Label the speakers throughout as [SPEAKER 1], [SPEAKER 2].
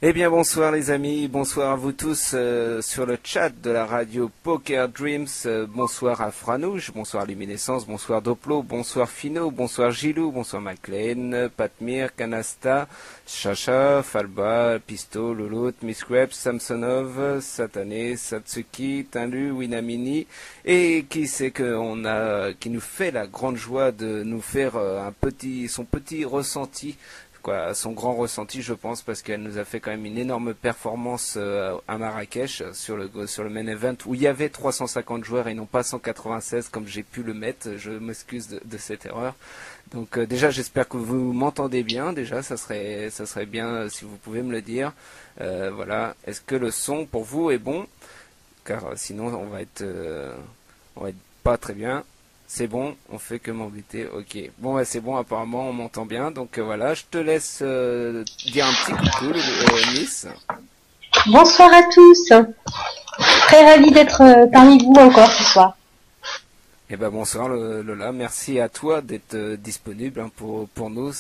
[SPEAKER 1] Eh bien bonsoir les amis, bonsoir à vous tous sur le chat de la radio Poker Dreams, bonsoir à Franouche, bonsoir Luminescence, bonsoir Doplo, bonsoir Fino, bonsoir Gilou, bonsoir McLean, Patmir, Canasta, Chacha, Falba, Pisto, Loulout, Miss Krebs, Samsonov, Satané, Satsuki, Tinlu, Winamini, et qui c'est qui nous fait la grande joie de nous faire son petit ressenti, son grand ressenti, je pense, parce qu'elle nous a fait quand même une énorme performance à Marrakech sur le main event où il y avait 350 joueurs et non pas 196 comme j'ai pu le mettre. Je m'excuse de cette erreur. Donc déjà, j'espère que vous m'entendez bien. Déjà, ça serait bien si vous pouvez me le dire. Voilà. Est-ce que le son pour vous est bon? Car sinon, on va être pas très bien. C'est bon, on fait que m'embêter, ok. Bon, c'est bon, apparemment, on m'entend bien. Donc voilà, je te laisse dire un petit coucou, Miss.
[SPEAKER 2] Bonsoir à tous. Très ravie d'être parmi vous encore ce soir.
[SPEAKER 1] Eh ben bonsoir Lola, merci à toi d'être disponible hein, pour nous.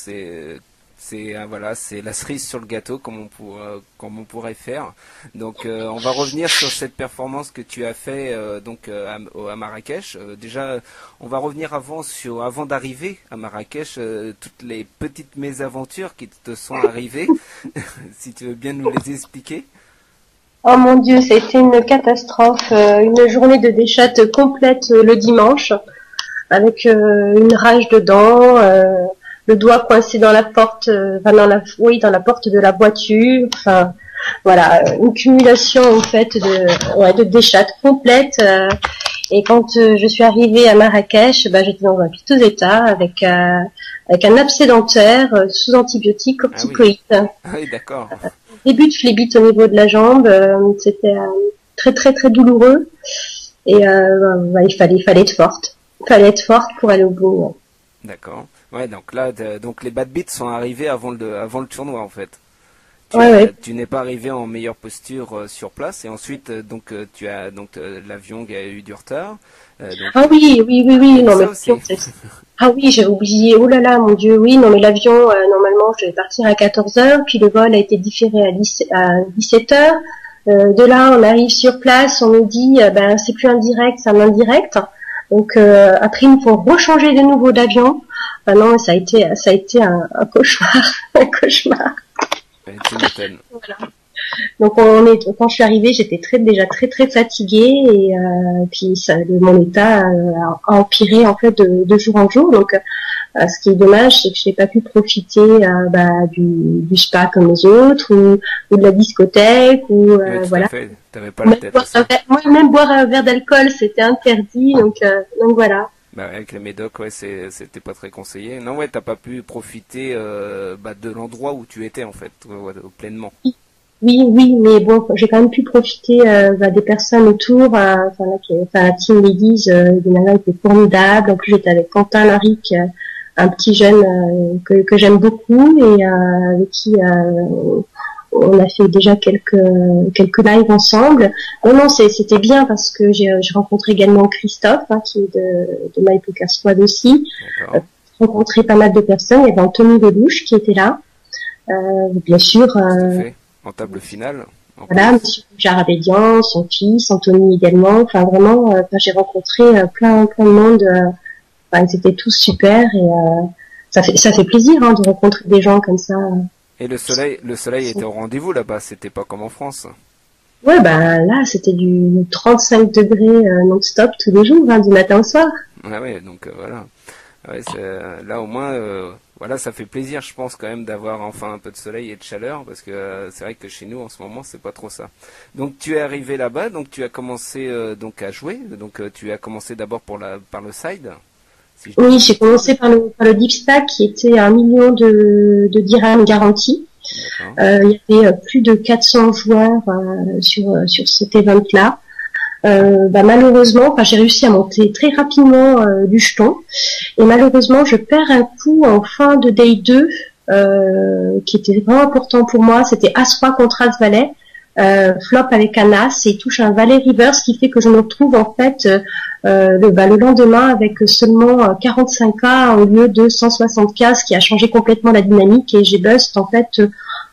[SPEAKER 1] Voilà, c'est la cerise sur le gâteau comme on pourrait faire. Donc on va revenir sur cette performance que tu as fait à Marrakech. Déjà, on va revenir avant d'arriver à Marrakech, toutes les petites mésaventures qui te sont arrivées. Si tu veux bien nous les expliquer.
[SPEAKER 2] Oh mon Dieu, ça a été une catastrophe, une journée de déchat complète le dimanche, avec une rage dedans, le doigt coincé dans la porte, dans la porte de la voiture, enfin voilà, une cumulation en fait de déchat complète. Et quand je suis arrivée à Marrakech, j'étais dans un piteux état avec un abcès dentaire sous antibiotiques, corticoïdes.
[SPEAKER 1] Ah oui, d'accord.
[SPEAKER 2] Début de phlébite au niveau de la jambe, c'était très très très douloureux et il fallait être forte. Il fallait être forte pour aller au bout. Ouais.
[SPEAKER 1] D'accord. Ouais, donc là, les bad beats sont arrivés avant le tournoi en fait. Tu n'es pas arrivé en meilleure posture sur place et ensuite l'avion a eu du retard.
[SPEAKER 2] Ah oui, non mais ah oui, j'avais oublié. Oh là là, mon Dieu, oui, non mais l'avion normalement je devais partir à 14h, puis le vol a été différé à 17h. De là, on arrive sur place, on nous dit c'est plus un direct, c'est un indirect. Donc après il nous faut rechanger de nouveau d'avion. Non, ça a été un cauchemar, un cauchemar.
[SPEAKER 1] Tu m'étonnes.
[SPEAKER 2] Voilà. Donc quand je suis arrivée, j'étais déjà très très fatiguée et puis mon état a empiré en fait de jour en jour. Donc ce qui est dommage, c'est que je n'ai pas pu profiter du spa comme les autres ou de la discothèque ou voilà.
[SPEAKER 1] T'avais pas la tête.
[SPEAKER 2] Même boire un verre d'alcool, c'était interdit. Donc voilà.
[SPEAKER 1] Avec les médocs, ouais, c'était pas très conseillé. Non, ouais, t'as pas pu profiter de l'endroit où tu étais en fait, pleinement.
[SPEAKER 2] Oui, mais bon, j'ai quand même pu profiter des personnes autour. La team ladies, les nanas étaient formidables. En plus, j'étais avec Quentin Laric, un petit jeune que j'aime beaucoup et avec qui on a fait déjà quelques lives ensemble. Non, c'était bien parce que j'ai rencontré également Christophe, qui est de My Poker Squad aussi. J'ai rencontré pas mal de personnes. Il y avait Anthony Lelouch qui était là. Bien sûr.
[SPEAKER 1] En table finale.
[SPEAKER 2] Voilà, Monsieur Jarabédian, son fils, Anthony également. Enfin vraiment, j'ai rencontré plein de monde. Ils étaient tous super et ça fait plaisir de rencontrer des gens comme ça.
[SPEAKER 1] Et le soleil était au rendez-vous là-bas, c'était pas comme en France.
[SPEAKER 2] Ouais, là, c'était du 35 degrés non-stop tous les jours, du matin au soir.
[SPEAKER 1] Ah ouais, donc voilà. Ouais, là au moins, voilà, ça fait plaisir, je pense quand même d'avoir enfin un peu de soleil et de chaleur, parce que c'est vrai que chez nous en ce moment c'est pas trop ça. Donc tu es arrivé là-bas, donc tu as commencé à jouer, donc tu as commencé d'abord par le side.
[SPEAKER 2] Oui, j'ai commencé par le deep stack qui était 1 million de dirhams garantis. Il y avait plus de 400 joueurs sur cet event-là. Malheureusement, j'ai réussi à monter très rapidement du jeton et malheureusement, je perds un coup en fin de day 2 qui était vraiment important pour moi. C'était As-Roi contre As-Valet. Flop avec un As et il touche un Valet reverse qui fait que je me retrouve en fait le lendemain avec seulement 45K au lieu de 160K, ce qui a changé complètement la dynamique et j'ai bust en fait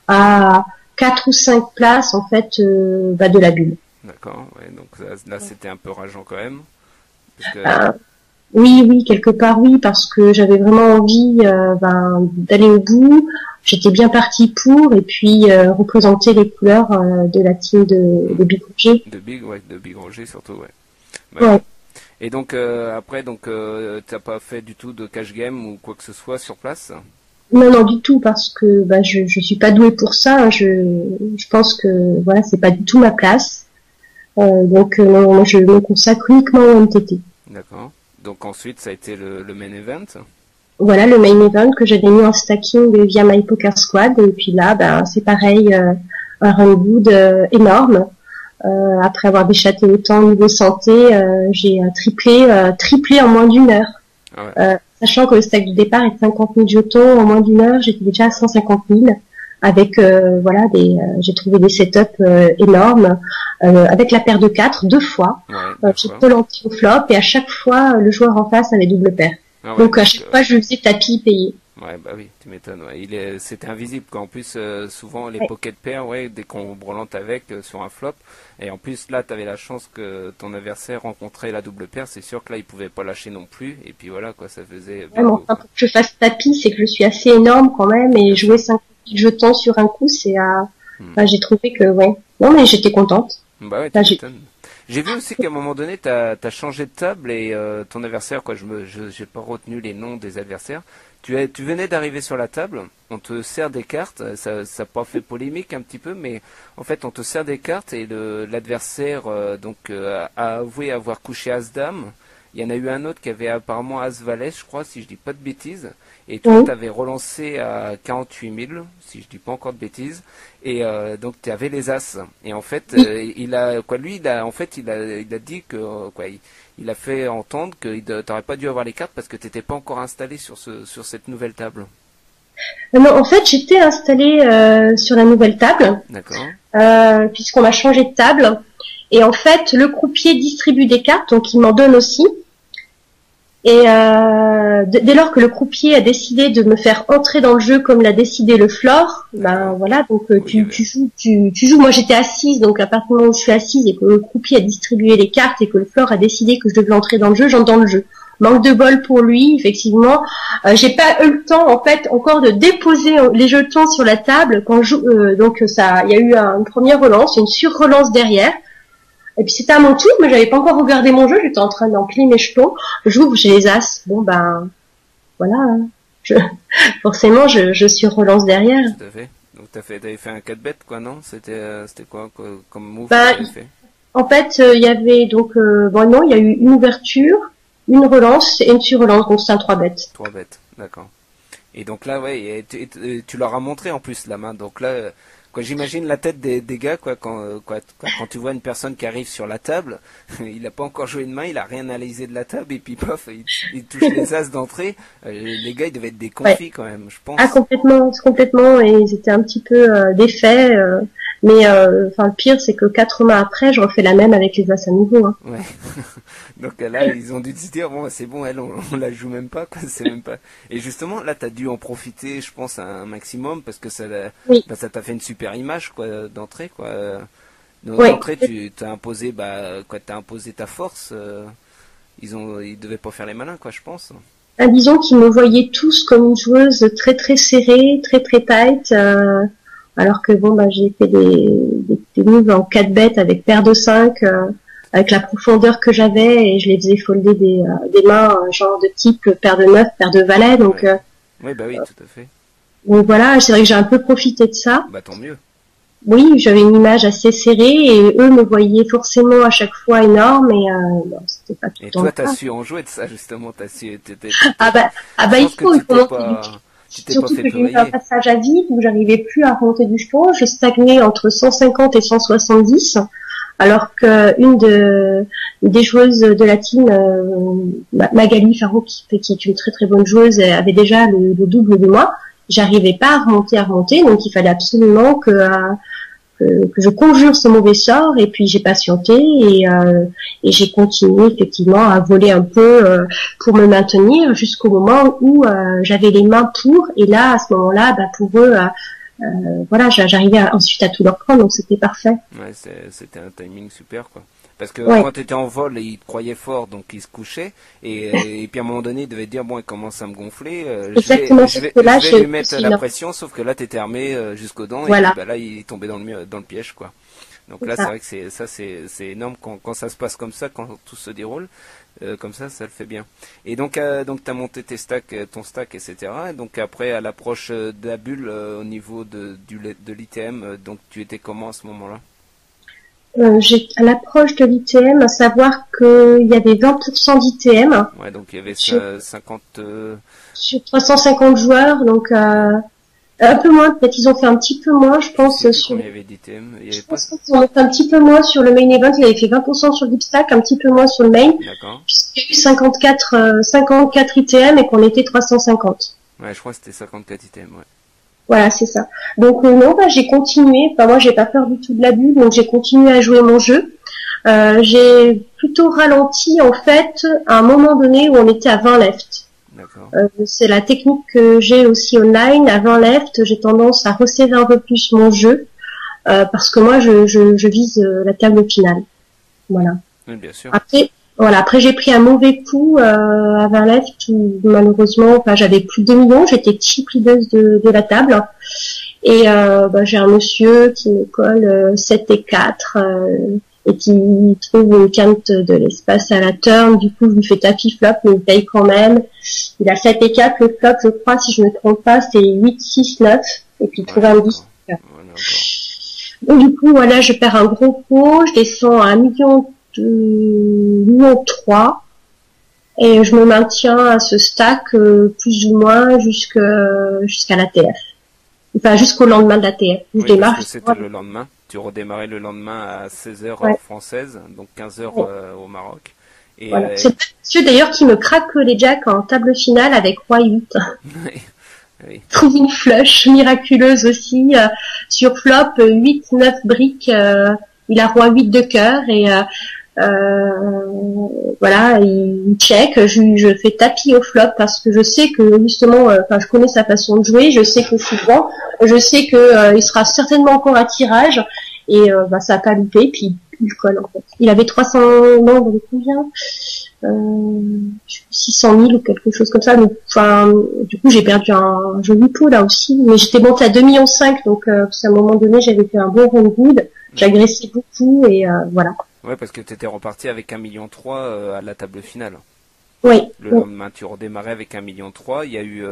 [SPEAKER 2] à 4 ou 5 places en fait de la bulle.
[SPEAKER 1] D'accord, ouais, donc là c'était un peu rageant quand même.
[SPEAKER 2] Oui, quelque part oui, parce que j'avais vraiment envie d'aller au bout. J'étais bien partie pour et puis représenter les couleurs de la team de Big Roger.
[SPEAKER 1] De Big Roger surtout, ouais.
[SPEAKER 2] Ouais.
[SPEAKER 1] Et donc après, t'as pas fait du tout de cash game ou quoi que ce soit sur place?
[SPEAKER 2] Non, du tout, parce que je suis pas douée pour ça. Je pense que voilà, c'est pas du tout ma place. Donc non, je me consacre uniquement au MTT.
[SPEAKER 1] D'accord. Donc ensuite, ça a été le main event.
[SPEAKER 2] Voilà, le main event que j'avais mis en stacking via My Poker Squad. Et puis là, c'est pareil, un run good énorme. Après avoir déchatté autant au niveau santé, j'ai triplé en moins d'une heure.
[SPEAKER 1] Ah ouais.
[SPEAKER 2] Sachant que le stack du départ est de 50 000 jetons, en moins d'une heure, j'étais déjà à 150 000. avec voilà j'ai trouvé des setups énormes avec la paire de 4 deux fois. J'ai relanté au flop et à chaque fois le joueur en face avait double paire. Donc à chaque fois je faisais tapis payé.
[SPEAKER 1] Ouais, bah oui, tu m'étonnes. Ouais. C'était invisible, quoi. En plus, souvent, les pocket pairs, dès qu'on relante avec sur un flop, et en plus, là, tu avais la chance que ton adversaire rencontrait la double paire, c'est sûr que là, il pouvait pas lâcher non plus, et puis voilà, quoi, ça faisait...
[SPEAKER 2] Pour que je fasse tapis, c'est que je suis assez énorme quand même, et jouer 5 jetons sur un coup, c'est j'ai trouvé que, non, mais j'étais contente.
[SPEAKER 1] Bah ouais, tu m'étonnes. J'ai vu aussi qu'à un moment donné, t'as changé de table et ton adversaire, quoi, j'ai pas retenu les noms des adversaires. Tu venais d'arriver sur la table, on te sert des cartes, ça n'a pas fait polémique un petit peu, mais en fait on te sert des cartes et l'adversaire a avoué avoir couché As-Dame. Il y en a eu un autre qui avait apparemment As-Valet, je crois, si je dis pas de bêtises. Et toi, tu avais relancé à 48 000, si je dis pas encore de bêtises. Et donc, tu avais les As. Et en fait, il a dit que, il a fait entendre que t'aurais pas dû avoir les cartes parce que t'étais pas encore installé sur cette nouvelle table.
[SPEAKER 2] Non, en fait, j'étais installée sur la nouvelle table.
[SPEAKER 1] D'accord.
[SPEAKER 2] Puisqu'on a changé de table. Et en fait, le croupier distribue des cartes, donc il m'en donne aussi. Et dès lors que le croupier a décidé de me faire entrer dans le jeu comme l'a décidé le floor, ben voilà, donc tu joues. Moi j'étais assise, donc à partir du moment où je suis assise et que le croupier a distribué les cartes et que le floor a décidé que je devais entrer dans le jeu, j'entre dans le jeu. Manque de bol pour lui, effectivement. J'ai pas eu le temps en fait encore de déposer les jetons sur la table quand donc ça, il y a eu une première relance, une sur-relance derrière. Et puis c'était à mon tour, mais j'avais pas encore regardé mon jeu, j'étais en train d'empiler mes jetons. J'ouvre, j'ai les As. Bon ben voilà, forcément je suis relance derrière.
[SPEAKER 1] Tout à fait. Donc t'avais fait un 4-bet quoi, non? C'était quoi comme move
[SPEAKER 2] que t'avais fait? En fait, il y avait donc il y a eu une ouverture, une relance et une sur-relance, donc c'est un 3-bet.
[SPEAKER 1] 3-bet, d'accord. Et donc là tu leur as montré en plus la main, donc là j'imagine la tête des gars quand tu vois une personne qui arrive sur la table, il n'a pas encore joué de main, il a rien analysé de la table et puis pof, il touche les as d'entrée. Les gars ils devaient être déconfits quand même, je pense.
[SPEAKER 2] Ah complètement, et ils étaient un petit peu défaits. Mais le pire c'est que 4 mains après, je refais la même avec les as à nouveau. Hein.
[SPEAKER 1] Ouais. Donc là, ils ont dû se dire bon, c'est bon, on la joue même pas, quoi. C'est même pas. Et justement, là, t'as dû en profiter, je pense, un maximum parce que ça t'a fait une super image, quoi, d'entrée, quoi. D'entrée, t'as imposé, t'as imposé ta force. Ils devaient pas faire les malins, quoi, je pense.
[SPEAKER 2] Disons qu'ils me voyaient tous comme une joueuse très très serrée, très très tight. Alors que j'ai fait des moves en 4 bêtes avec paire de 5. Avec la profondeur que j'avais et je les faisais folder des mains genre de type paire de 9, paire de valet, donc
[SPEAKER 1] oui, bah oui, tout à fait.
[SPEAKER 2] Donc voilà, c'est vrai que j'ai un peu profité de ça.
[SPEAKER 1] Bah tant mieux.
[SPEAKER 2] Oui, j'avais une image assez serrée et eux me voyaient forcément à chaque fois énorme et c'était pas tout le temps.
[SPEAKER 1] Et toi t'as su en jouer de ça justement, t'as su
[SPEAKER 2] il faut surtout que j'ai eu un passage à vide où j'arrivais plus à remonter du jeton, je stagnais entre 150 et 170. Alors que une des joueuses de la team, Magali Faro, qui est une très très bonne joueuse, avait déjà le double de moi. J'arrivais pas à remonter, donc il fallait absolument que je conjure ce mauvais sort. Et puis j'ai patienté et j'ai continué effectivement à voler un peu pour me maintenir jusqu'au moment où j'avais les mains pour. Et là, à ce moment-là, pour eux. J'arrivais ensuite à tout leur prendre, donc c'était parfait.
[SPEAKER 1] Ouais, c'était un timing super, quoi. Parce que quand tu étais en vol, ils te croyaient fort, donc ils se couchaient. Et puis à un moment donné, ils devaient dire, bon, il commence à me gonfler. Je vais lui mettre la pression, sauf que là, t'étais armé jusqu'aux dents.
[SPEAKER 2] Voilà.
[SPEAKER 1] Et là, il tombait dans le piège, quoi. Donc là, c'est vrai que c'est énorme quand ça se passe comme ça, quand tout se déroule. Comme ça le fait bien. Et donc t'as monté ton stack, etc. Et donc après, à l'approche de la bulle au niveau de l'ITM, donc tu étais comment à ce moment-là?
[SPEAKER 2] À l'approche de l'ITM, à savoir qu'il y avait 20% d'ITM.
[SPEAKER 1] Ouais, donc il y avait 50...
[SPEAKER 2] Sur 350 joueurs, donc un peu moins, peut-être ils ont fait un petit peu moins, je pense.
[SPEAKER 1] Il y avait d'ITM.
[SPEAKER 2] Je pense qu'ils ont fait un petit peu moins sur le main event, il avait fait 20% sur le deep stack, un petit peu moins sur le main.
[SPEAKER 1] D'accord.
[SPEAKER 2] Puisqu'il y a eu 54 ITM et qu'on était 350.
[SPEAKER 1] Ouais, je crois que c'était 54 ITM, ouais.
[SPEAKER 2] Voilà, c'est ça. Donc non, bah, j'ai continué. Enfin, moi, j'ai pas peur du tout de l'abus, donc j'ai continué à jouer mon jeu. J'ai plutôt ralenti en fait à un moment donné où on était à 20 left. C'est la technique que j'ai aussi online. À 20 left, j'ai tendance à resserrer un peu plus mon jeu parce que moi, je vise la table finale. Voilà.
[SPEAKER 1] Oui, bien sûr.
[SPEAKER 2] Après j'ai pris un mauvais coup à 20 left où malheureusement, enfin, j'avais plus de 2 millions, j'étais chip leader de la table. Et bah, j'ai un monsieur qui me colle 7 et 4 et qui trouve une quinte de l'espace à la turn. Du coup, je lui fais tapis flop, mais il paye quand même. Il a 7 et 4, le flop, je crois, si je me trompe pas, c'est 8, 6, 9. Et puis il trouve un 10. Donc du coup, voilà, je perds un gros pot, je descends à 1,3 million et je me maintiens à ce stack plus ou moins jusqu'à l'ATF. Enfin, jusqu'au lendemain de l'ATF.
[SPEAKER 1] Oui, parce que c'était le lendemain. Tu redémarrais le lendemain à 16h heure française, donc 15h au Maroc. Et
[SPEAKER 2] voilà. C'est monsieur d'ailleurs qui me craque les jacks en table finale avec Roi 8.
[SPEAKER 1] Oui.
[SPEAKER 2] Trouve une flush miraculeuse aussi. Sur flop, 8-9 briques, il a Roi 8 de cœur et voilà, il check, je fais tapis au flop parce que je sais que justement, enfin je connais sa façon de jouer, je sais que je suis devant, je sais que il sera certainement encore à tirage et bah ça a pas loupé, puis il colle en fait. Il avait 300 membres de combien 600 000 ou quelque chose comme ça, donc enfin du coup j'ai perdu un joli pot là aussi, mais j'étais montée à 2,5 millions, donc à un moment donné j'avais fait un bon run good, j'agressais beaucoup et voilà.
[SPEAKER 1] Ouais, parce que tu étais reparti avec 1,3 million à la table finale.
[SPEAKER 2] Oui.
[SPEAKER 1] Le lendemain, tu redémarrais avec 1,3 million. Il y a eu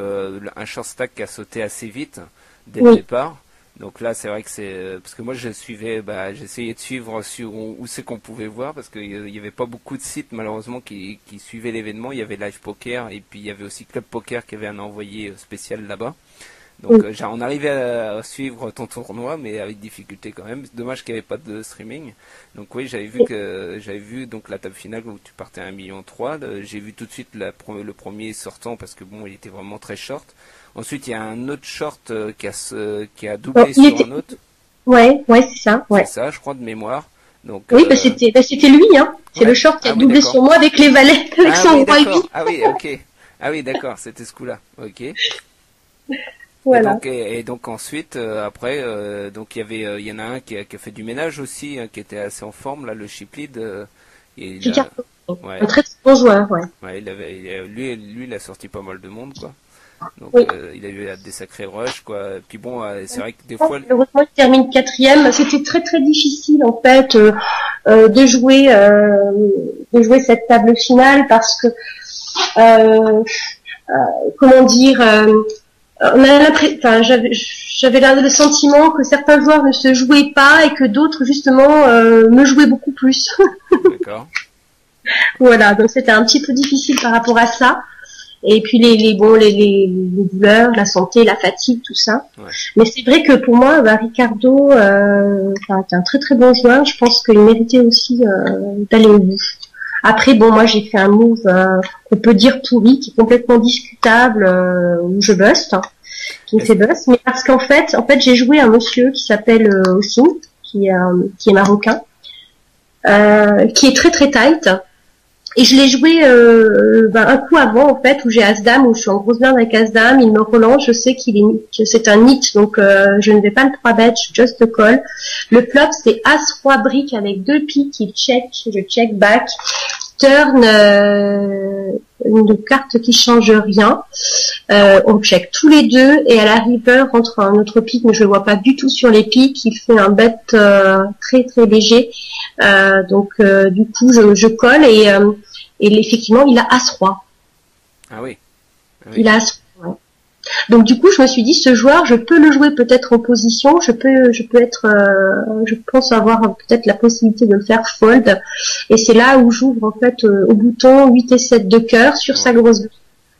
[SPEAKER 1] un short stack qui a sauté assez vite dès le départ. Donc là, c'est vrai que c'est parce que moi je suivais, j'essayais de suivre sur où c'est qu'on pouvait voir parce qu'il y avait pas beaucoup de sites malheureusement qui suivaient l'événement. Il y avait Live Poker et puis il y avait aussi Club Poker qui avait un envoyé spécial là-bas. Donc on arrivait à suivre ton tournoi, mais avec difficulté quand même. Dommage qu'il n'y avait pas de streaming. Donc oui, j'avais vu donc la table finale où tu partais à 1,3 million. J'ai vu tout de suite le premier sortant parce que bon, il était vraiment très short. Ensuite, il y a un autre short qui a doublé sur un autre.
[SPEAKER 2] Ouais, c'est ça. Ouais.
[SPEAKER 1] C'est ça, je crois de mémoire. Donc
[SPEAKER 2] oui, c'était lui, hein. C'est le short qui a doublé sur moi avec les valets, avec son roi 8.
[SPEAKER 1] Ah oui, ok. Ah oui, d'accord, c'était ce coup-là. Ok.
[SPEAKER 2] Voilà.
[SPEAKER 1] Et donc ensuite, après, donc il y en a un qui a fait du ménage aussi, hein, qui était assez en forme, là, le chip lead.
[SPEAKER 2] Un très bon joueur, ouais.
[SPEAKER 1] Ouais, lui, il a sorti pas mal de monde, quoi. Donc il a eu des sacrés rushs, quoi. Puis bon, c'est vrai que des fois.
[SPEAKER 2] Heureusement, il termine 4e. C'était très très difficile en fait de jouer cette table finale parce que comment dire. J'avais le sentiment que certains joueurs ne se jouaient pas et que d'autres justement me jouaient beaucoup plus.
[SPEAKER 1] D'accord.
[SPEAKER 2] Voilà, donc c'était un petit peu difficile par rapport à ça. Et puis les douleurs, la santé, la fatigue, tout ça. Ouais. Mais c'est vrai que pour moi, Ricardo, est un très très bon joueur. Je pense qu'il méritait aussi d'aller au bout. Après, bon, moi j'ai fait un move qu'on peut dire pourri, qui est complètement discutable, où je buste, qui me fait bust. Mais parce qu'en fait, j'ai joué un monsieur qui s'appelle Ossine, qui est marocain, qui est très très tight. Et je l'ai joué un coup avant en fait où j'ai As-Dame, où je suis en grosse blinde avec As-Dame, il me relance, je sais que c'est un hit, donc je ne vais pas le 3-bet, just call. Le flop c'est As-Roi brique avec 2 piques, il check, je check back, turn une carte qui change rien, on check tous les deux et à la river rentre un autre pique, mais je le vois pas du tout sur les piques, il fait un bet très très léger, donc du coup je colle et effectivement il a As-Roi.
[SPEAKER 1] Ah oui.
[SPEAKER 2] Il a As-Roi. Ouais. Donc du coup je me suis dit ce joueur je peux le jouer peut-être en position, je peux être je pense avoir peut-être la possibilité de le faire fold et c'est là où j'ouvre en fait au bouton 8 et 7 de cœur sur sa grosse brique.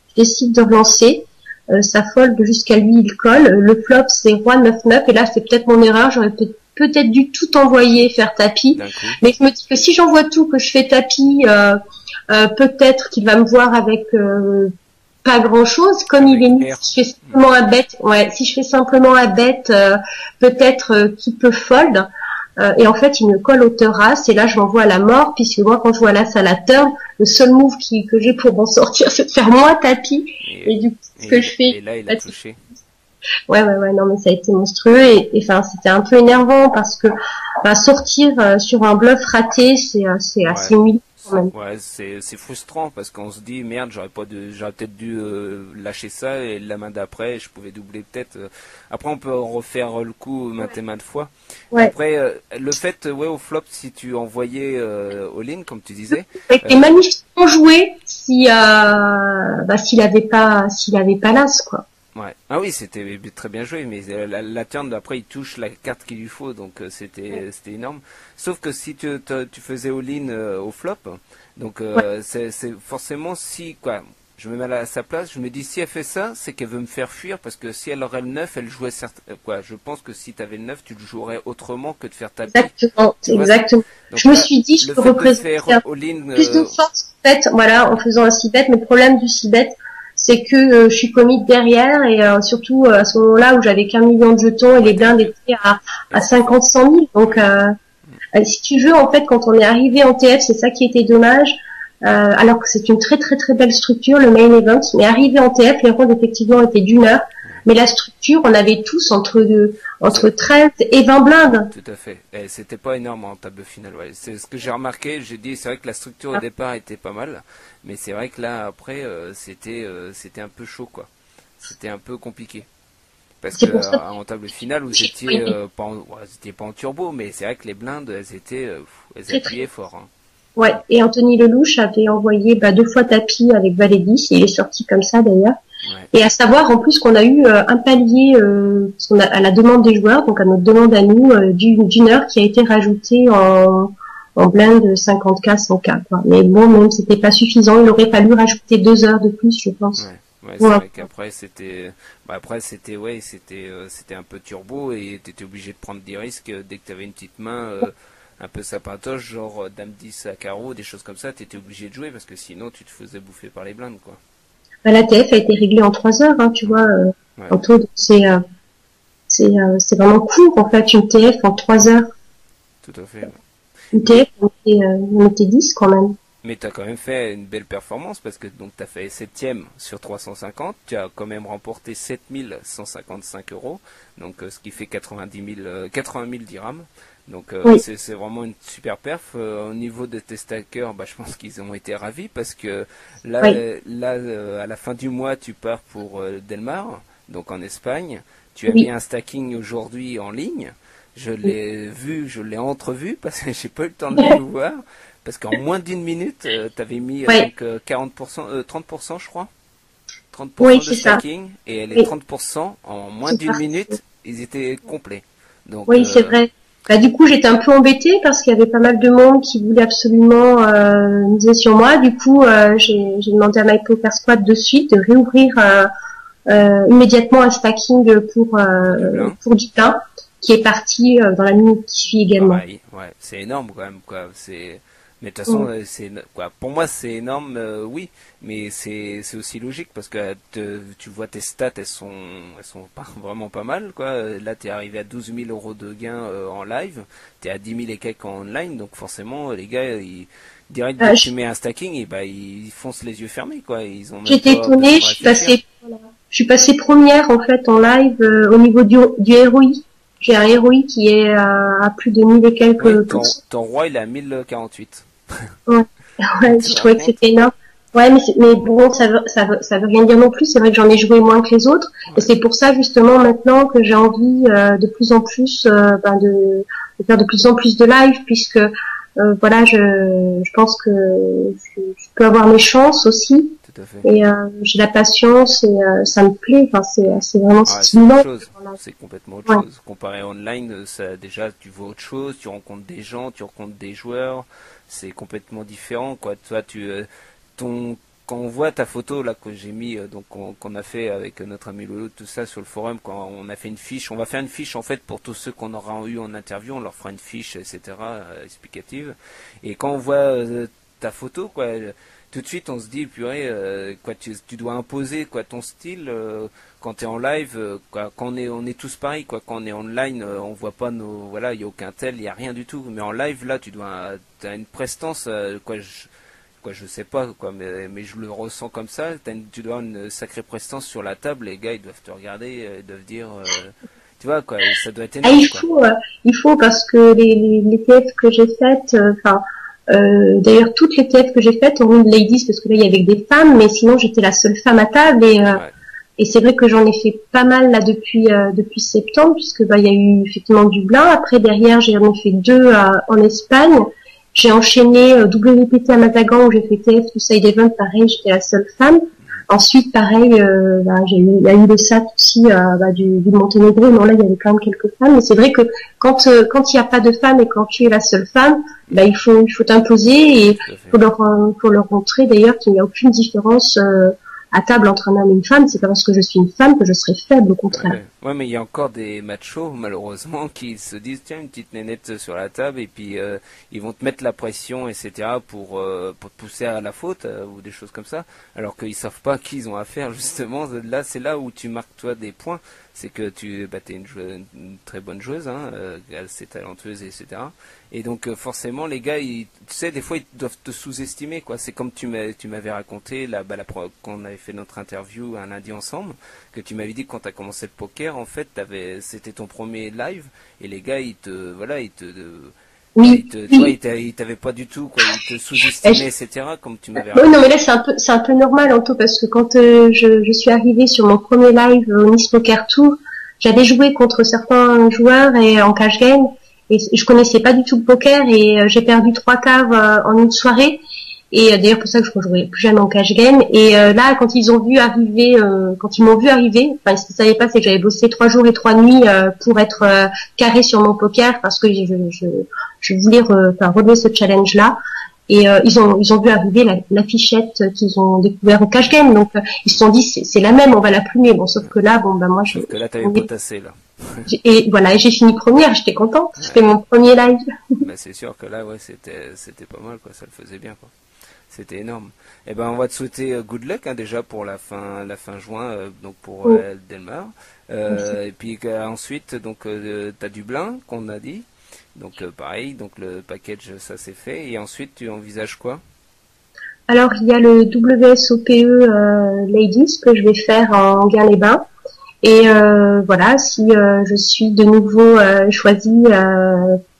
[SPEAKER 2] Je décide de relancer, ça fold jusqu'à lui il colle, le flop c'est Roi 9-9 et là c'est peut-être mon erreur, j'aurais peut-être dû tout envoyer faire tapis, mais je me dis que si j'envoie tout, que je fais tapis, peut-être qu'il va me voir avec pas grand chose. Comme il est mis, si je fais simplement un bet, si je fais simplement un bet, peut-être qui peut fold. Et en fait, il me colle au terrasse et là, je l'envoie à la mort puisque moi, quand je vois l'as à la turn, le seul move que j'ai pour m'en sortir, c'est de faire moins tapis. Et du coup, ce que je fais.
[SPEAKER 1] Et là, il a touché.
[SPEAKER 2] Ouais, non, mais ça a été monstrueux et enfin, c'était un peu énervant parce que sortir sur un bluff raté, c'est assez humiliant.
[SPEAKER 1] Ouais, c'est frustrant parce qu'on se dit merde, j'aurais peut-être dû lâcher ça et la main d'après, je pouvais doubler peut-être. Après, on peut refaire le coup maintes et maintes fois.
[SPEAKER 2] Ouais.
[SPEAKER 1] Après, le fait, au flop, si tu envoyais all-in, comme tu disais.
[SPEAKER 2] Et magnifiquement joué si s'il avait pas l'as, quoi.
[SPEAKER 1] Ouais. Ah oui, c'était très bien joué, mais la turn après il touche la carte qu'il lui faut, donc c'était énorme. Sauf que si tu faisais all-in au flop, donc c'est forcément si quoi, je me mets à sa place, je me dis si elle fait ça, c'est qu'elle veut me faire fuir parce que si elle aurait le 9, elle jouait quoi. Je pense que si tu avais le 9, tu le jouerais autrement que de faire taper.
[SPEAKER 2] Exactement. Donc, je me suis dit je peux représenter plus de force en fait, voilà, en faisant un 6-bet, mais le problème du 6-bet c'est que je suis commit derrière et surtout à ce moment-là où j'avais qu'1 million de jetons et les blindes étaient à 50, 100 000. Donc si tu veux, en fait, quand on est arrivé en TF, c'est ça qui était dommage. Alors que c'est une très très très belle structure, le main event, mais arrivé en TF, les rondes effectivement étaient d'1 heure. Mais la structure, on avait tous entre 13 et 20 blindes.
[SPEAKER 1] Tout à fait. Et c'était pas énorme en table finale. Ouais. C'est ce que j'ai remarqué. J'ai dit, c'est vrai que la structure au départ était pas mal, mais c'est vrai que là après, c'était un peu chaud, quoi. C'était un peu compliqué. Parce que en table finale, vous étiez pas en turbo, mais c'est vrai que les blindes, elles appuyaient fort. Hein.
[SPEAKER 2] Ouais. Et Anthony Lelouch avait envoyé 2 fois tapis avec valet 10, et il est sorti comme ça d'ailleurs. Ouais. Et à savoir en plus qu'on a eu un palier à la demande des joueurs, donc à notre demande à nous, d'une heure qui a été rajouté en blind 50K, 100K. Quoi. Mais bon, même c'était pas suffisant, il aurait fallu rajouter 2 heures de plus, je pense.
[SPEAKER 1] Ouais, c'est vrai qu'après c'était, c'était un peu turbo et t'étais obligé de prendre des risques dès que t'avais une petite main un peu sapatoche, genre dame 10 à carreau, des choses comme ça, t'étais obligé de jouer parce que sinon tu te faisais bouffer par les blindes, quoi.
[SPEAKER 2] La TF a été réglée en 3 heures, hein, tu vois. En tout, c'est vraiment court en fait une TF en 3 heures.
[SPEAKER 1] Tout à fait.
[SPEAKER 2] Une TF on était 10 quand même.
[SPEAKER 1] Mais tu as quand même fait une belle performance parce que donc tu as fait 7e sur 350, tu as quand même remporté 7155 euros, donc ce qui fait 80 000 dirhams. Donc c'est vraiment une super perf. Au niveau de tes stackers, je pense qu'ils ont été ravis parce que là, à la fin du mois, tu pars pour Delmar, donc en Espagne. Tu as mis un stacking aujourd'hui en ligne. Je l'ai vu, je l'ai entrevu parce que j'ai pas eu le temps de le voir. Parce qu'en moins d'une minute, tu avais mis donc 40%, 30% je crois. 30% de stacking. Ça. Et les 30%, en moins d'une minute, ils étaient complets. Donc,
[SPEAKER 2] c'est vrai. Du coup, j'étais un peu embêtée parce qu'il y avait pas mal de monde qui voulait absolument miser sur moi. Du coup, j'ai demandé à My Poker Squad de suite de réouvrir immédiatement un stacking pour du plein, qui est parti dans la minute qui suit également.
[SPEAKER 1] Ouais, c'est énorme quand même, quoi. Mais de toute façon, pour moi c'est énorme, oui, mais c'est aussi logique parce que tu vois tes stats, elles sont vraiment pas mal, quoi. Là, t'es arrivé à 12 000 euros de gains en live, t'es à 10 000 et quelques en online, donc forcément les gars, direct dès que tu mets un stacking, ils foncent les yeux fermés, quoi.
[SPEAKER 2] J'étais étonnée, je suis passée première en fait en live au niveau du ROI. J'ai un ROI qui est à plus de 1000 et quelques pourcents.
[SPEAKER 1] Ton roi, il est à 1048.
[SPEAKER 2] Ouais, je trouvais que c'était énorme. Ouais, mais bon, ça veut rien dire non plus. C'est vrai que j'en ai joué moins que les autres. Ouais. Et c'est pour ça, justement, maintenant que j'ai envie de plus en plus, de faire de plus en plus de live, puisque, voilà, je pense que je peux avoir mes chances aussi.
[SPEAKER 1] Tout à fait.
[SPEAKER 2] Et j'ai la patience et ça me plaît. Enfin, c'est vraiment stimulant.
[SPEAKER 1] C'est complètement autre chose. Comparé online, déjà tu vois autre chose, tu rencontres des gens, tu rencontres des joueurs, c'est complètement différent, quoi. Toi, quand on voit ta photo là que j'ai mis, donc qu'on a fait avec notre ami Lolo, tout ça sur le forum, quand on a fait une fiche, on va faire une fiche en fait pour tous ceux qu'on aura eu en interview, on leur fera une fiche, etc. Explicative. Et quand on voit ta photo, quoi. tout de suite on se dit purée, quoi, tu dois imposer quoi ton style quand tu es en live, quoi, quand on est tous pareils, quoi, quand on est online, on voit pas nos, voilà, il y a aucun tel, il y a rien du tout. Mais en live là, t'as une prestance, quoi, je sais pas, quoi, mais je le ressens comme ça. Tu dois avoir une sacrée prestance sur la table. Les gars, ils doivent te regarder, ils doivent dire, tu vois, quoi, ça doit être
[SPEAKER 2] Ah,
[SPEAKER 1] énorme, quoi.
[SPEAKER 2] il faut parce que les TF que j'ai faites, enfin, d'ailleurs toutes les TF que j'ai faites, hormis de ladies, parce que là il y avait des femmes, mais sinon j'étais la seule femme à table
[SPEAKER 1] Ouais.
[SPEAKER 2] et c'est vrai que j'en ai fait pas mal là depuis septembre, puisque bah il y a eu effectivement Dublin. Après derrière j'en ai fait deux en Espagne. J'ai enchaîné WPT à Matagan où j'ai fait TF to Side Event, pareil, j'étais la seule femme. Ensuite, pareil, il y a eu le SAT aussi du Monténégro. Non, là, il y avait quand même quelques femmes. Mais c'est vrai que quand il n'y a pas de femmes et quand tu es la seule femme, bah, il faut t'imposer et
[SPEAKER 1] Tout à fait.
[SPEAKER 2] faut leur montrer d'ailleurs qu'il n'y a aucune différence à table entre un homme et une femme. C'est pas parce que je suis une femme que je serai faible, au contraire.
[SPEAKER 1] Ouais, mais il y a encore des machos, malheureusement, qui se disent, tiens, une petite nénette sur la table, et puis ils vont te mettre la pression, etc., pour te pousser à la faute, ou des choses comme ça, alors qu'ils savent pas qui ils ont affaire, justement. Là, c'est là où tu marques, toi, des points. C'est que t'es une très bonne joueuse, hein, assez talentueuse, etc. Et donc, forcément, les gars, tu sais, des fois, ils doivent te sous-estimer, quoi. C'est comme tu m'avais raconté, quand on avait fait notre interview un lundi ensemble, que tu m'avais dit que quand tu as commencé le poker, en fait, c'était ton premier live, et les gars,
[SPEAKER 2] Oui,
[SPEAKER 1] tu vois,
[SPEAKER 2] oui.
[SPEAKER 1] ils t'avaient pas du tout, quoi, ils te sous-estimaient, etc., comme tu m'avais
[SPEAKER 2] Oui, non, mais
[SPEAKER 1] raconté.
[SPEAKER 2] là c'est un peu normal, Anto, parce que quand je suis arrivée sur mon premier live au Nice Poker Tour, j'avais joué contre certains joueurs et en cash game, et je connaissais pas du tout le poker et j'ai perdu 3 caves en une soirée. Et d'ailleurs pour ça que je ne jouerai plus jamais en cash game. Et là, quand ils ont vu arriver, quand ils m'ont vu arriver, enfin ce qu'ils savaient pas, c'est que j'avais bossé 3 jours et 3 nuits pour être carré sur mon poker parce que je voulais relever ce challenge-là. Et ils ont vu arriver la fichette qu'ils ont découvert au cash game, donc ils se sont dit c'est la même, on va la plumer. Bon, sauf que là, bon bah moi
[SPEAKER 1] Sauf que là, t'avais potassé, là.
[SPEAKER 2] et voilà, j'ai fini première, j'étais contente,
[SPEAKER 1] Ouais.
[SPEAKER 2] c'était mon premier live.
[SPEAKER 1] Mais c'est sûr que là, ouais, c'était pas mal, quoi, ça le faisait bien, quoi. C'était énorme. Eh ben, on va te souhaiter good luck, hein, déjà pour la fin juin, donc pour
[SPEAKER 2] Oh,
[SPEAKER 1] Delmar.
[SPEAKER 2] merci.
[SPEAKER 1] Et puis ensuite, donc t'as Dublin qu'on a dit. Donc pareil, donc le package ça c'est fait. Et ensuite tu envisages quoi?
[SPEAKER 2] Alors il y a le WSOPE Ladies que je vais faire en Guin-les-Bains. Et voilà, si je suis de nouveau choisie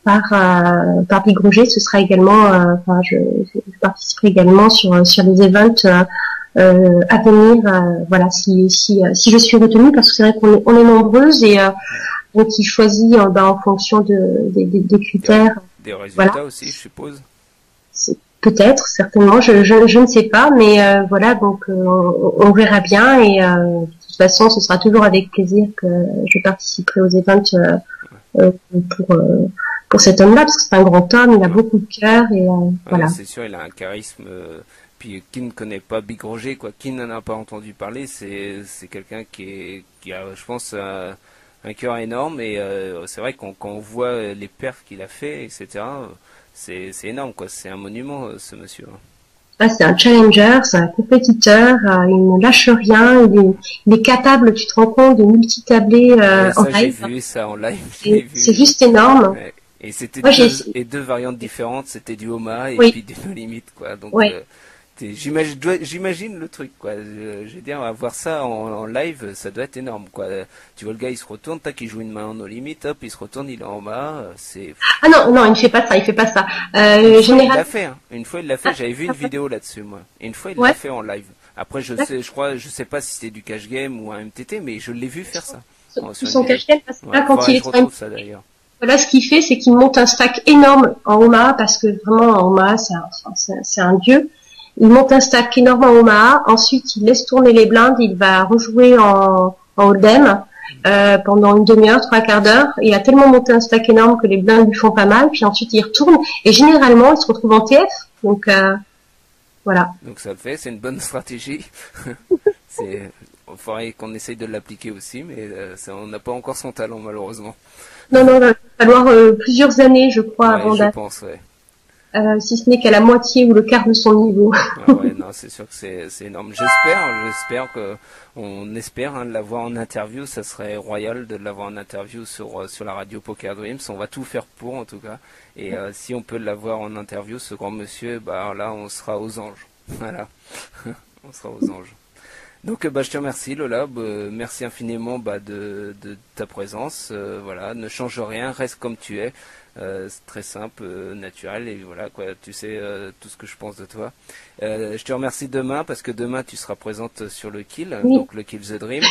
[SPEAKER 2] par Big Roger, ce sera également, je participerai également sur les events à venir. Voilà, si je suis retenue, parce que c'est vrai on est nombreuses et donc ils choisissent en fonction des
[SPEAKER 1] Des,
[SPEAKER 2] critères.
[SPEAKER 1] des
[SPEAKER 2] Voilà,
[SPEAKER 1] résultats aussi, je suppose.
[SPEAKER 2] peut-être, certainement, je ne sais pas, mais voilà, donc on verra bien et de toute façon, ce sera toujours avec plaisir que je participerai aux events euh, pour euh, pour cet homme-là, parce que c'est un grand homme, il a
[SPEAKER 1] Ouais.
[SPEAKER 2] beaucoup de cœur et
[SPEAKER 1] Ouais,
[SPEAKER 2] voilà.
[SPEAKER 1] c'est sûr, il a un charisme. Puis qui ne connaît pas Big Roger, quoi, qui n'en a pas entendu parler, c'est quelqu'un qui a, je pense, un cœur énorme. Et c'est vrai qu'on quand on voit les perfs qu'il a fait, etc. C'est énorme, quoi. C'est un monument, ce monsieur, hein.
[SPEAKER 2] Là, c'est un challenger, c'est un compétiteur, il ne lâche rien, il est capable, tu te rends compte, de multitabler
[SPEAKER 1] Ouais,
[SPEAKER 2] en
[SPEAKER 1] ça j'ai
[SPEAKER 2] live.
[SPEAKER 1] vu ça en live, je l'ai
[SPEAKER 2] Et c'est
[SPEAKER 1] vu.
[SPEAKER 2] juste énorme.
[SPEAKER 1] Ouais. Et c'était
[SPEAKER 2] Moi,
[SPEAKER 1] deux variantes différentes, c'était du Omaha et
[SPEAKER 2] oui,
[SPEAKER 1] puis du No Limit, quoi. Donc
[SPEAKER 2] oui.
[SPEAKER 1] j'imagine le truc, quoi. Je veux dire, avoir ça en live, ça doit être énorme, quoi. Tu vois le gars, il se retourne, tac, il joue une main en No Limit, hop, il se retourne, il est en Omaha, c'est
[SPEAKER 2] Ah non, non, il ne fait pas ça, il fait pas ça.
[SPEAKER 1] une fois il
[SPEAKER 2] Général,
[SPEAKER 1] l'a fait, hein. Une fois il l'a fait,
[SPEAKER 2] ah,
[SPEAKER 1] j'avais vu une vidéo là-dessus, moi. Et une fois il l'a
[SPEAKER 2] ouais,
[SPEAKER 1] fait en live. Après je sais pas si c'était du cash game ou un MTT, mais je l'ai vu faire ça
[SPEAKER 2] sous
[SPEAKER 1] sur une
[SPEAKER 2] son
[SPEAKER 1] vidéo.
[SPEAKER 2] cache-tête, parce que
[SPEAKER 1] Ouais,
[SPEAKER 2] là, quand
[SPEAKER 1] faudrait
[SPEAKER 2] il
[SPEAKER 1] que
[SPEAKER 2] est
[SPEAKER 1] je
[SPEAKER 2] sur une...
[SPEAKER 1] retrouve ça d'ailleurs.
[SPEAKER 2] Voilà, ce qu'il fait, c'est qu'il monte un stack énorme en Omaha, parce que vraiment, en Omaha, c'est un dieu. Il monte un stack énorme en Omaha, ensuite il laisse tourner les blindes, il va rejouer en Hold'em pendant une demi-heure, 3/4 d'heure, et il a tellement monté un stack énorme que les blindes lui font pas mal, puis ensuite il retourne, et généralement il se retrouve en TF, donc voilà.
[SPEAKER 1] Donc ça le fait, c'est une bonne stratégie. C'est, il faudrait qu'on essaye de l'appliquer aussi, mais on n'a pas encore son talent malheureusement.
[SPEAKER 2] Non, non, il va falloir plusieurs années, je crois,
[SPEAKER 1] Ouais,
[SPEAKER 2] avant
[SPEAKER 1] je
[SPEAKER 2] d'être...
[SPEAKER 1] pense, ouais.
[SPEAKER 2] si ce n'est qu'à la moitié ou le quart de son niveau.
[SPEAKER 1] Ah ouais, non, c'est sûr que c'est énorme. J'espère on espère de l'avoir en interview. Ça serait royal de l'avoir en interview sur la radio Poker Dreams. On va tout faire pour, en tout cas. Et si on peut l'avoir en interview, ce grand monsieur, bah là, on sera aux anges. Voilà, on sera aux anges. Donc je te remercie Lola, merci infiniment de ta présence, voilà, ne change rien, reste comme tu es, c'est très simple, naturel, et voilà quoi, tu sais tout ce que je pense de toi. Je te remercie demain parce que demain tu seras présente sur le Kill,
[SPEAKER 2] Oui.
[SPEAKER 1] donc le Kill the Dream.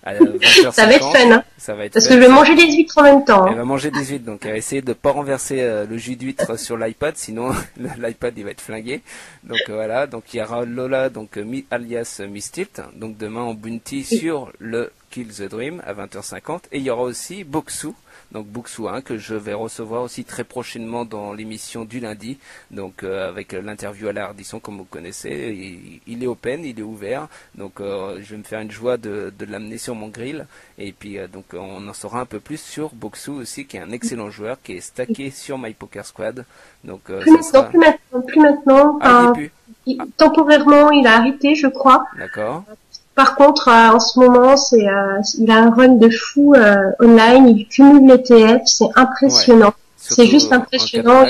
[SPEAKER 1] À 20h50,
[SPEAKER 2] ça va être fun, hein.
[SPEAKER 1] Ça va être
[SPEAKER 2] parce
[SPEAKER 1] fun,
[SPEAKER 2] que je vais manger des huîtres en même temps.
[SPEAKER 1] Elle va manger des huîtres, donc elle va essayer de pas renverser le jus d'huître sur l'iPad, sinon l'iPad il va être flingué. Donc voilà, donc il y aura Lola, donc alias Miss Tilt, donc demain en bounty sur le Kill the Dream à 20h50, et il y aura aussi Boxu. Donc Boxu 1 que je vais recevoir aussi très prochainement dans l'émission du lundi, donc avec l'interview à la Ardisson comme vous connaissez, il est open, il est ouvert, donc je vais me faire une joie de l'amener sur mon grill, et puis donc on en saura un peu plus sur Boxu aussi, qui est un excellent joueur, qui est stacké sur My Poker Squad. Donc
[SPEAKER 2] plus maintenant.
[SPEAKER 1] Ah,
[SPEAKER 2] temporairement, il a arrêté, je crois.
[SPEAKER 1] D'accord.
[SPEAKER 2] Par contre, en ce moment, il a un run de fou online. Il cumule les TF, c'est impressionnant. Ouais. C'est juste impressionnant.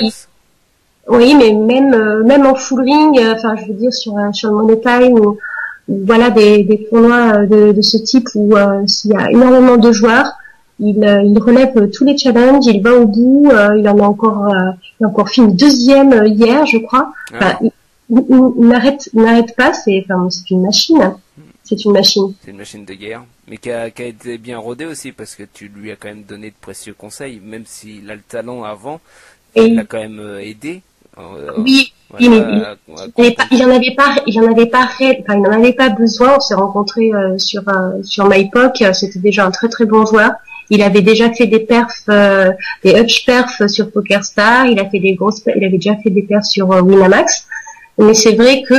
[SPEAKER 2] Oui, mais même en full ring, enfin, je veux dire sur le Monotime ou voilà des tournois de ce type où s'il y a énormément de joueurs, il relève tous les challenges, il va au bout. Il a encore fait une deuxième hier, je crois. Enfin, il n'arrête pas. C'est une machine. C'est une machine.
[SPEAKER 1] C'est une machine de guerre, mais qui a été bien rodée aussi, parce que tu lui as quand même donné de précieux conseils, même s'il a le talent avant, il l'a quand même aidé.
[SPEAKER 2] Oui, voilà, il en avait pas besoin. On s'est rencontrés sur MyPoc. C'était déjà un très très bon joueur. Il avait déjà fait des perfs, des hutch perfs sur PokerStar. Il avait déjà fait des perfs sur Winamax. Mais c'est vrai que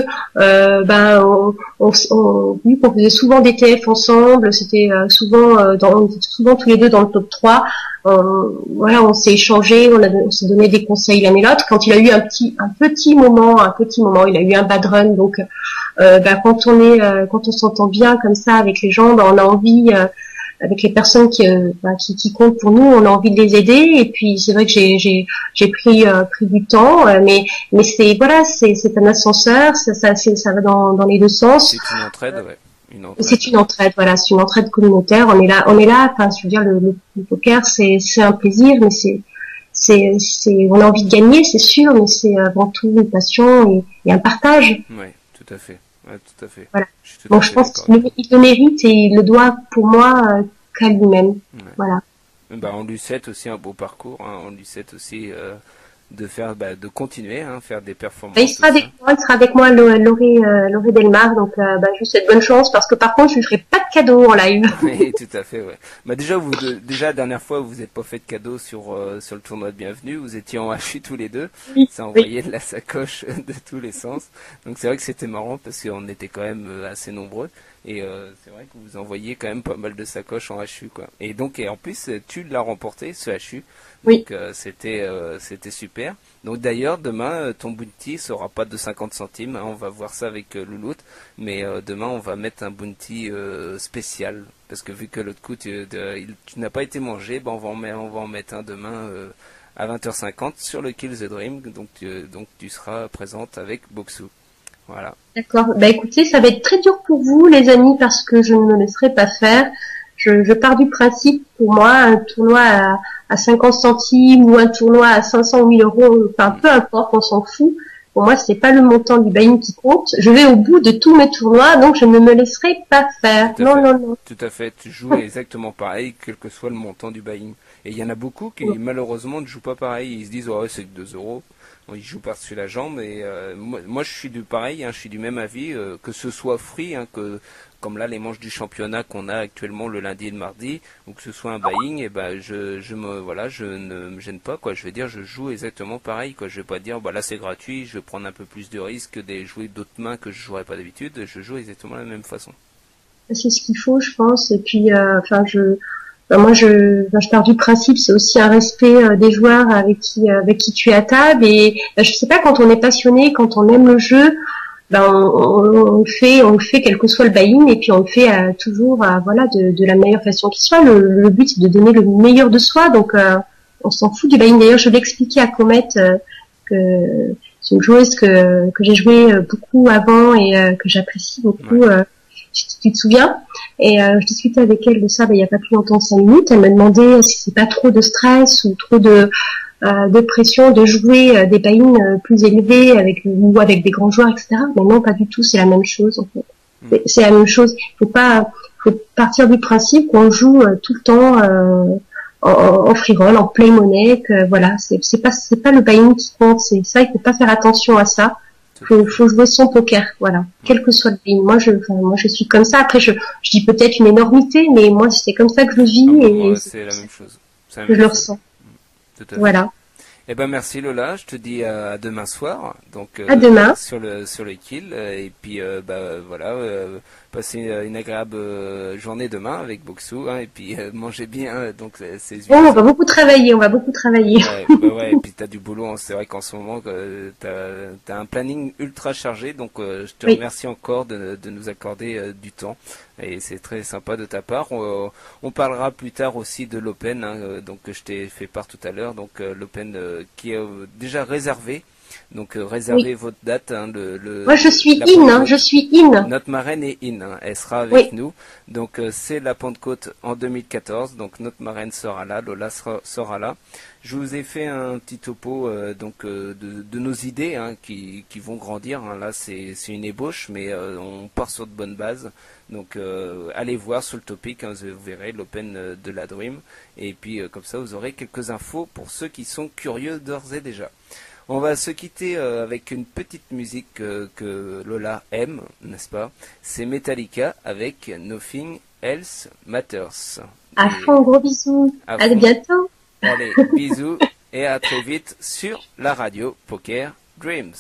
[SPEAKER 2] vu qu'on faisait souvent des TF ensemble, c'était souvent tous les deux dans le top 3. Voilà, on s'est échangé, on s'est donné des conseils l'un et l'autre. Quand il a eu un petit moment, il a eu un bad run. Donc quand on s'entend bien comme ça avec les gens, on a envie avec les personnes qui comptent pour nous, on a envie de les aider. Et puis c'est vrai que j'ai pris du temps, mais c'est un ascenseur, ça va dans les deux sens.
[SPEAKER 1] C'est une entraide, ouais.
[SPEAKER 2] C'est une entraide, voilà, c'est une entraide communautaire. On est là. Enfin, je veux dire, le poker, c'est un plaisir, mais on a envie de gagner, c'est sûr, mais c'est avant tout une passion et un partage.
[SPEAKER 1] Ouais, tout à fait. Ouais, tout à fait.
[SPEAKER 2] Voilà. Je pense qu'il le mérite et il le doit pour moi qu'à lui-même. Ouais. Voilà.
[SPEAKER 1] On lui souhaite aussi un beau parcours. Hein. On lui souhaite aussi de continuer, faire des performances.
[SPEAKER 2] Il sera avec moi, Laurie Delmar. Donc, je lui souhaite bonne chance parce que par contre, je lui ferai pas de cadeau en live.
[SPEAKER 1] Oui, tout à fait. Ouais. Déjà, la dernière fois, vous n'êtes pas fait de cadeau sur le tournoi de Bienvenue. Vous étiez en HU tous les deux.
[SPEAKER 2] Oui,
[SPEAKER 1] ça envoyait de la sacoche de tous les sens. Donc c'est vrai que c'était marrant parce qu'on était quand même assez nombreux. Et c'est vrai que vous envoyiez quand même pas mal de sacoches en HU, quoi. Et donc, en plus, tu l'as remporté, ce HU.
[SPEAKER 2] Oui.
[SPEAKER 1] Donc c'était super. Donc d'ailleurs, demain, ton bounty sera pas de 50 centimes. Hein, on va voir ça avec Louloute. Mais demain, on va mettre un bounty spécial. Parce que vu que l'autre coup, tu n'as pas été mangé, on va en mettre un demain à 20h50 sur le Kill the Dream. Donc tu seras présente avec Boxu. Voilà.
[SPEAKER 2] D'accord. Écoutez, ça va être très dur pour vous, les amis, parce que je ne me laisserai pas faire. Je pars du principe, pour moi, un tournoi à 50 centimes ou un tournoi à 500 ou 1000 euros, enfin, peu importe, on s'en fout. Pour moi, c'est pas le montant du buy-in qui compte. Je vais au bout de tous mes tournois, donc je ne me laisserai pas faire. Non.
[SPEAKER 1] Tout à fait. Tu joues exactement pareil, quel que soit le montant du buy-in. Et il y en a beaucoup qui, malheureusement, ne jouent pas pareil. Ils se disent, c'est que 2 euros. Ils jouent par-dessus la jambe. Et moi, je suis pareil, je suis du même avis, que ce soit free, que comme là les manches du championnat qu'on a actuellement le lundi et le mardi, ou que ce soit un buying, et je ne me gêne pas, quoi. Je veux dire, je joue exactement pareil, quoi. Je vais pas dire là c'est gratuit, je vais prendre un peu plus de risques de jouer d'autres mains que je jouerais pas d'habitude. Je joue exactement de la même façon.
[SPEAKER 2] C'est ce qu'il faut, je pense. Et puis Moi, je pars du principe, c'est aussi un respect des joueurs avec qui tu es à table. Et je sais pas, quand on est passionné, quand on aime le jeu, on le fait quel que soit le buy-in, et puis on le fait toujours, voilà, de la meilleure façon qui soit. Le but, c'est de donner le meilleur de soi. Donc, on s'en fout du buy-in. D'ailleurs, je l'ai expliqué à Comet que c'est une joueuse que j'ai joué beaucoup avant et que j'apprécie beaucoup. Tu te souviens? Et je discutais avec elle de ça il y a pas plus longtemps, 5 minutes. Elle me demandait si c'est pas trop de stress ou trop de pression de jouer des buy-in plus élevés ou avec des grands joueurs, etc. Mais non, pas du tout. C'est la même chose en fait. C'est la même chose. Faut partir du principe qu'on joue tout le temps en free roll, en play money. Voilà, c'est pas le buy-in qui compte. C'est ça. Il faut pas faire attention à ça. Faut jouer son poker, voilà, quel que soit le buy-in. Moi, je suis comme ça. Après, je dis peut-être une énormité, mais moi, c'est comme ça que je vis et
[SPEAKER 1] c'est la même chose.
[SPEAKER 2] Je le ressens.
[SPEAKER 1] Tout à fait.
[SPEAKER 2] Voilà.
[SPEAKER 1] Eh ben merci Lola, je te dis à demain soir. Donc
[SPEAKER 2] à demain
[SPEAKER 1] sur le kill et puis voilà, passez une agréable journée demain avec Boxou et puis mangez bien donc ces huiles.
[SPEAKER 2] On va beaucoup travailler.
[SPEAKER 1] Ouais, et puis t'as du boulot, c'est vrai qu'en ce moment t'as un planning ultra chargé, donc je te remercie encore de nous accorder du temps et c'est très sympa de ta part. On parlera plus tard aussi de l'Open, donc je t'ai fait part tout à l'heure, donc l'Open qui est déjà réservé. Donc réservez votre date.
[SPEAKER 2] Moi je suis in.
[SPEAKER 1] Notre marraine est in. Elle sera avec nous. Donc c'est la Pentecôte en 2014. Donc notre marraine sera là. Lola sera là. Je vous ai fait un petit topo de nos idées qui vont grandir. Là c'est une ébauche, mais on part sur de bonnes bases. Donc allez voir sur le topic, vous verrez l'Open de la Dream. Et puis comme ça vous aurez quelques infos pour ceux qui sont curieux d'ores et déjà. On va se quitter avec une petite musique que Lola aime, n'est-ce pas? C'est Metallica avec Nothing Else Matters.
[SPEAKER 2] À fond, gros bisous. À bientôt.
[SPEAKER 1] Allez, bisous et à très vite sur la radio Poker Dreams.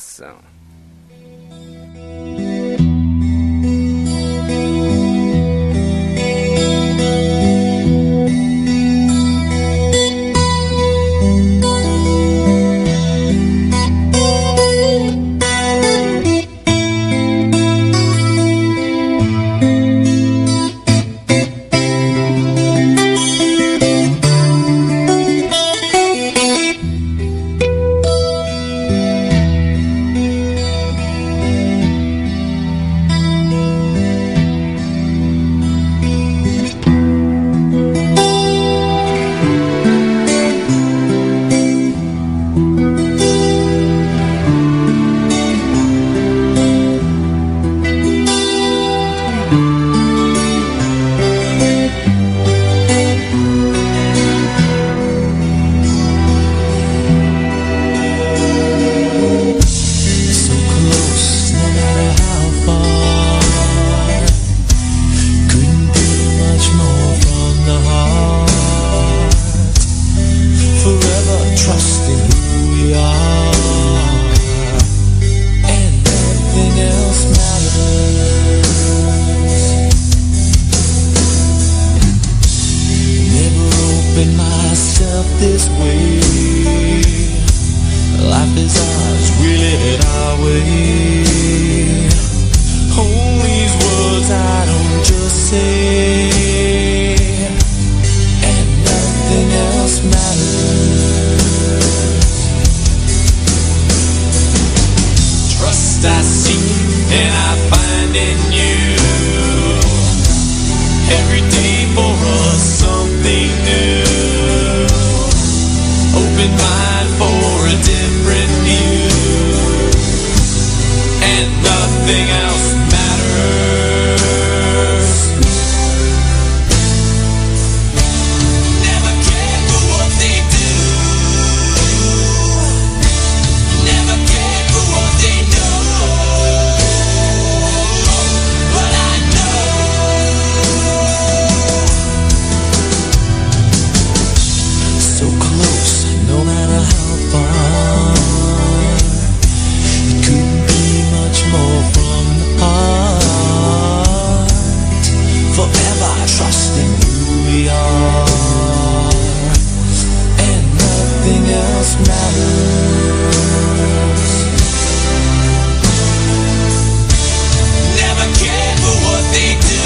[SPEAKER 3] trust in who we are, and nothing else matters. Never care for what they do.